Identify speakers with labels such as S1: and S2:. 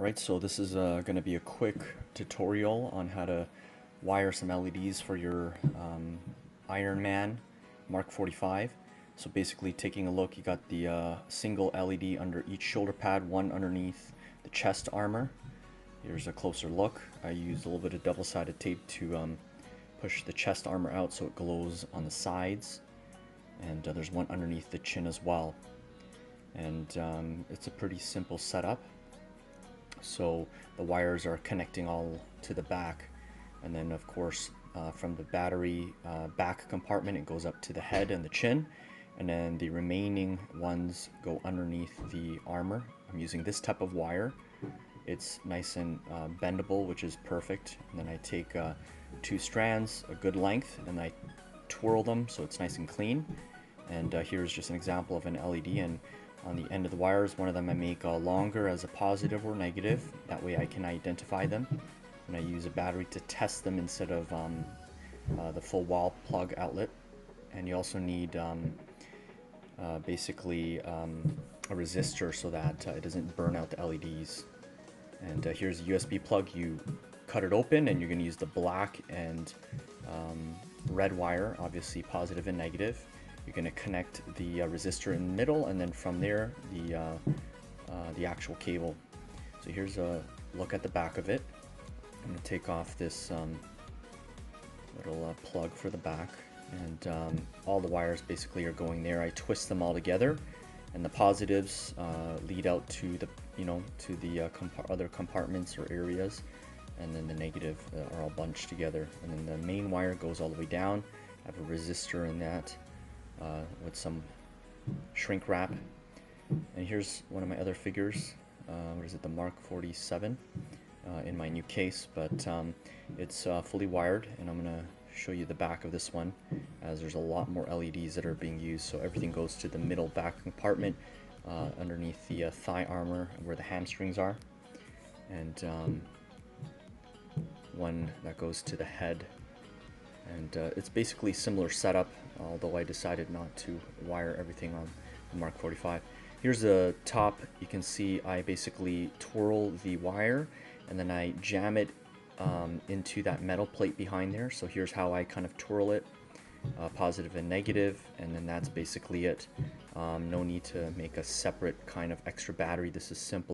S1: Alright, so this is going to be a quick tutorial on how to wire some LEDs for your Iron Man Mark 45. So basically taking a look, you got the single LED under each shoulder pad, one underneath the chest armor. Here's a closer look. I used a little bit of double-sided tape to push the chest armor out so it glows on the sides. And there's one underneath the chin as well. And it's a pretty simple setup. So the wires are connecting all to the back, and then of course from the battery back compartment it goes up to the head and the chin, and then the remaining ones go underneath the armor. I'm using this type of wire. It's nice and bendable, which is perfect. And then I take two strands, a good length, and I twirl them so it's nice and clean. And here's just an example of an LED, and on the end of the wires, one of them I make longer as a positive or negative. That way I can identify them. And I use a battery to test them instead of the full wall plug outlet. And you also need basically a resistor so that it doesn't burn out the LEDs. And here's a USB plug. You cut it open and you're going to use the black and red wire, obviously positive and negative. You're going to connect the resistor in the middle, and then from there the actual cable. So here's a look at the back of it. I'm going to take off this little plug for the back, and all the wires basically are going there. I twist them all together, and the positives lead out to the other compartments or areas, and then the negative are all bunched together. And then the main wire goes all the way down. I have a resistor in that. With some shrink wrap. And here's one of my other figures. What is it, the Mark 47 in my new case, but it's fully wired, and I'm going to show you the back of this one, as there's a lot more LEDs that are being used. So everything goes to the middle back compartment underneath the thigh armor where the hamstrings are, and one that goes to the head. And it's basically similar setup, although I decided not to wire everything on the Mark 45. Here's the top. You can see I basically twirl the wire, and then I jam it into that metal plate behind there. So here's how I kind of twirl it, positive and negative, and then that's basically it. No need to make a separate kind of extra battery. This is simple.